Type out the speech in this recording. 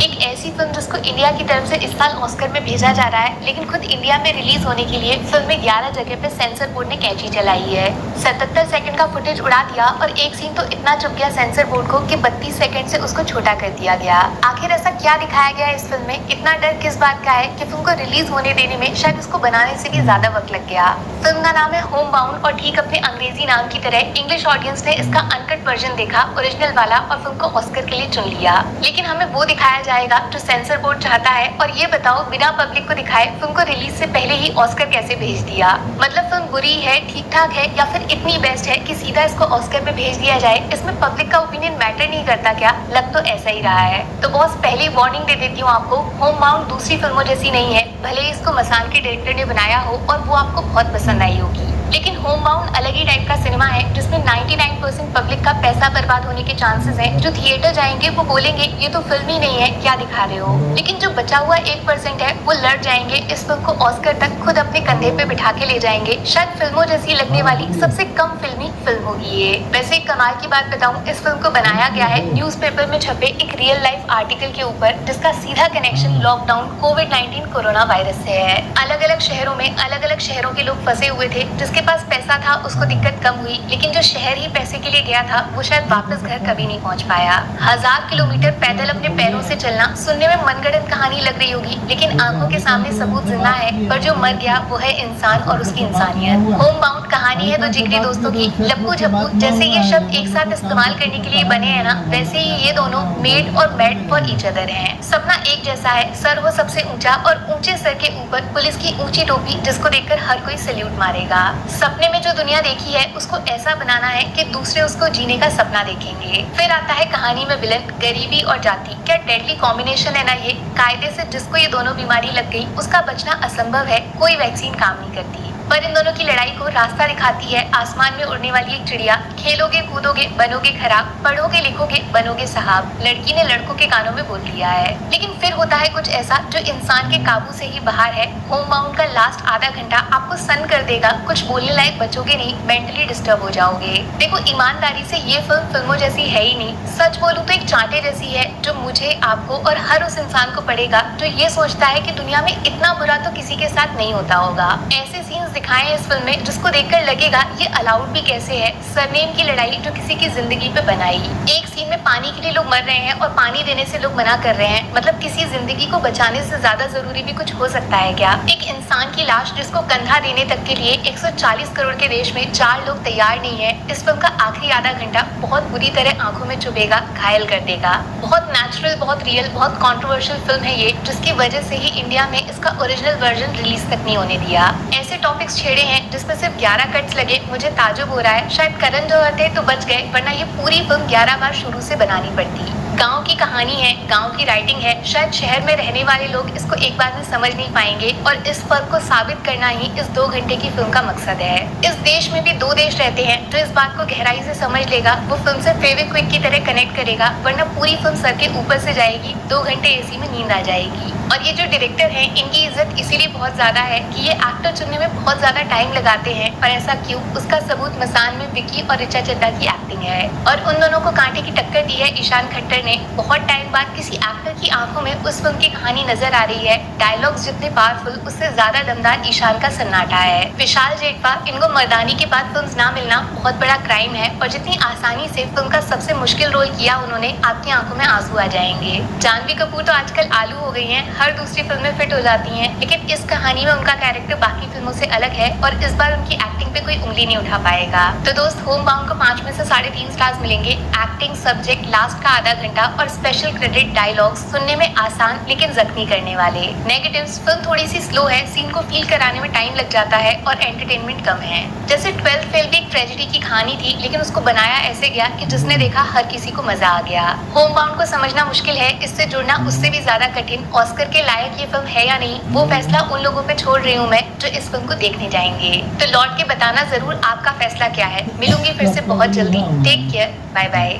एक ऐसी फिल्म जिसको इंडिया की तरफ से इस साल ऑस्कर में भेजा जा रहा है, लेकिन खुद इंडिया में रिलीज होने के लिए फिल्म में 11 जगह पे सेंसर बोर्ड ने कैंची चलाई है। 77 सेकंड का फुटेज उड़ा दिया और एक सीन तो इतना चुप गया सेंसर बोर्ड को कि 32 सेकंड से उसको छोटा कर दिया गया। आखिर ऐसा क्या दिखाया गया इस फिल्म में? इतना डर किस बात का है कि फिल्म को रिलीज होने देने में शायद उसको बनाने से भी ज्यादा वक्त लग गया। फिल्म का नाम है होम बाउंड और ठीक अपने अंग्रेजी नाम की तरह इंग्लिश ऑडियंस ने इसका अनकट वर्जन देखा, ओरिजिनल वाला, और फिल्म को ऑस्कर के लिए चुन लिया। लेकिन हमें वो दिखाया जाएगा जो सेंसर बोर्ड चाहता है। और ये बताओ, बिना पब्लिक को दिखाए फिल्म को रिलीज से पहले ही ऑस्कर कैसे भेज दिया? मतलब फिल्म बुरी है, ठीक ठाक है, या फिर इतनी बेस्ट है कि सीधा इसको ऑस्कर पे भेज दिया जाए? इसमें पब्लिक का ओपिनियन मैटर नहीं करता क्या? लग तो ऐसा ही रहा है। तो बॉस, पहली वार्निंग दे देती हूँ आपको, होम बाउंड दूसरी फिल्मों जैसी नहीं है। भले ही इसको मसान के डायरेक्टर ने बनाया हो और वो आपको बहुत पसंद आई होगी, लेकिन होम बाउंड अलग ही टाइप का सिनेमा है जिसमें 99% पब्लिक का पैसा बर्बाद होने के चांसेस हैं। जो थिएटर जाएंगे वो बोलेंगे ये तो फिल्म ही नहीं है, क्या दिखा रहे हो। लेकिन जो बचा हुआ 1% है वो लड़ जाएंगे, इस फिल्म को ऑस्कर तक खुद अपने कंधे पे बिठा के ले जाएंगे। शायद फिल्मों जैसी लगने वाली सबसे कम फिल्मी फिल्म होगी ये। वैसे एक कमाल की बात बताऊं, इस फिल्म को बनाया गया है न्यूज़पेपर में छपे एक रियल लाइफ आर्टिकल के ऊपर, जिसका सीधा कनेक्शन लॉकडाउन, कोविड-19 कोरोना वायरस से है। अलग अलग शहरों में अलग अलग शहरों के लोग फंसे हुए थे। जिसके पास पैसा था उसको दिक्कत कम हुई, लेकिन जो शहर ही पैसे के लिए गया था वो शायद वापस घर कभी नहीं पहुंच पाया। 1000 किलोमीटर पैदल अपने पैरों से चलना सुनने में मनगढ़ंत कहानी लग रही होगी, लेकिन आंखों के सामने सबूत जिंदा है। पर जो मर गया वो है इंसान और उसकी इंसानियत। होम बाउंड कहानी है दो जिगरी दोस्तों की। लप्पू झप्पू जैसे ये शब्द एक साथ इस्तेमाल करने के लिए बने हैं ना, वैसे ही ये दोनों मेड और मेड फॉर ईच अदर हैं। सपना एक जैसा है, सर हो सबसे ऊंचा और ऊंचे सर के ऊपर पुलिस की ऊंची टोपी जिसको देखकर हर कोई सैल्यूट मारेगा। सपने में जो दुनिया देखी है उसको ऐसा बनाना है कि दूसरे उसको जीने का सपना देखेंगे। फिर आता है कहानी में विलन, गरीबी और जाति। क्या डेडली कॉम्बिनेशन है ना ये। कायदे से जिसको ये दोनों बीमारी लग गई उसका बचना असंभव है, कोई वैक्सीन काम नहीं करती। पर इन दोनों की लड़ाई को रास्ता दिखाती है आसमान में उड़ने वाली एक चिड़िया। खेलोगे कूदोगे बनोगे खराब, पढ़ोगे लिखोगे बनोगे साहब, लड़की ने लड़कों के कानों में बोल दिया है। लेकिन फिर होता है कुछ ऐसा जो इंसान के काबू से ही बाहर है। होम बाउंड का लास्ट आधा घंटा आपको सन कर देगा, कुछ बोलने लायक बचोगे नहीं, मेंटली डिस्टर्ब हो जाओगे। देखो, ईमानदारी से ये फिल्म फिल्मों जैसी है ही नहीं। सच बोलूं तो एक चांटे जैसी है जो मुझे, आपको और हर उस इंसान को पड़ेगा जो ये सोचता है कि दुनिया में इतना बुरा तो किसी के साथ नहीं होता होगा। ऐसे सीन्स दिखाए हैं इस फिल्म में जिसको देखकर लगेगा ये अलाउड भी कैसे है। सरनेम की लड़ाई जो किसी की जिंदगी पे बनाई। एक सीन में पानी के लिए लोग मर रहे हैं और पानी देने से लोग मना कर रहे हैं। मतलब किसी जिंदगी को बचाने से ज्यादा जरूरी भी कुछ हो सकता है क्या? एक इंसान की लाश जिसको कंधा देने तक के लिए 140 करोड़ के देश में 4 लोग तैयार नहीं है। इस फिल्म का आखिरी आधा घंटा बहुत बुरी तरह आंखों में चुभेगा, घायल कर देगा। बहुत नेचुरल, बहुत रियल, बहुत कंट्रोवर्शियल फिल्म है ये, जिसकी वजह से ही इंडिया में इसका ओरिजिनल वर्जन रिलीज तक नहीं होने दिया। ऐसे टॉपिक्स छेड़े हैं जिसमें सिर्फ 11 कट्स लगे, मुझे ताजुब हो रहा है। शायद करण जौहर थे तो बच गए, वरना ये पूरी फिल्म 11 बार शुरू से बनानी पड़ती। गांव की कहानी है, गांव की राइटिंग है। शायद शहर में रहने वाले लोग इसको एक बार में समझ नहीं पाएंगे और इस फर्क को साबित करना ही इस 2 घंटे की फिल्म का मकसद है। इस देश में भी 2 देश रहते हैं। जो इस बात को गहराई से समझ लेगा वो फिल्म से फेविक्विक की तरह कनेक्ट करेगा, वरना पूरी फिल्म सर के ऊपर से जाएगी, 2 घंटे एसी में नींद आ जाएगी। और ये जो डायरेक्टर हैं इनकी इज्जत इसीलिए बहुत ज्यादा है कि ये एक्टर चुनने में बहुत ज्यादा टाइम लगाते हैं। पर ऐसा क्यों? उसका सबूत मसान में विकी और ऋचा चड्ढा की एक्टिंग है। और उन दोनों को कांटे की टक्कर दी है ईशान खट्टर ने। बहुत टाइम बाद किसी एक्टर की आंखों में उस फिल्म की कहानी नजर आ रही है। डायलॉग्स जितने पावरफुल, उससे ज्यादा दमदार ईशान का सन्नाटा है। विशाल जेठवा, इनको मर्दानी के बाद फिल्म ना मिलना बहुत बड़ा क्राइम है। और जितनी आसानी से फिल्म का सबसे मुश्किल रोल किया उन्होंने, आपकी आंखों में आंसू आ जाएंगे। जानवी कपूर तो आजकल आलू हो गई है, हर दूसरी फिल्म में फिट हो जाती हैं, लेकिन इस कहानी में उनका कैरेक्टर बाकी फिल्मों से अलग है और इस बार उनकी एक्टिंग पे कोई उंगली नहीं उठा पाएगा। तो दोस्त, होम बाउंड को 5 में से 3.5 स्टार्स मिलेंगे। एक्टिंग, सब्जेक्ट, लास्ट का आधा घंटा और स्पेशल क्रेडिट डायलॉग्स सुनने में आसान लेकिन जख्मी करने वाले। नेगेटिव्स, फिल्म थोड़ी सी स्लो है, सीन को फील कराने में टाइम लग जाता है और एंटरटेनमेंट कम है। जैसे 12th फेल भी एक ट्रेजेडी की कहानी थी, लेकिन उसको बनाया ऐसे गया कि जिसने देखा हर किसी को मजा आ गया। होम बाउंड को समझना मुश्किल है, इससे जुड़ना उससे भी ज्यादा कठिन। ऑस्कर के लायक ये फिल्म है या नहीं, वो फैसला उन लोगों पे छोड़ रही हूँ मैं जो इस फिल्म को देखने जाएंगे। तो लौट के बताना जरूर आपका फैसला क्या है। मिलूंगी फिर से बहुत जल्दी। Take care, bye bye.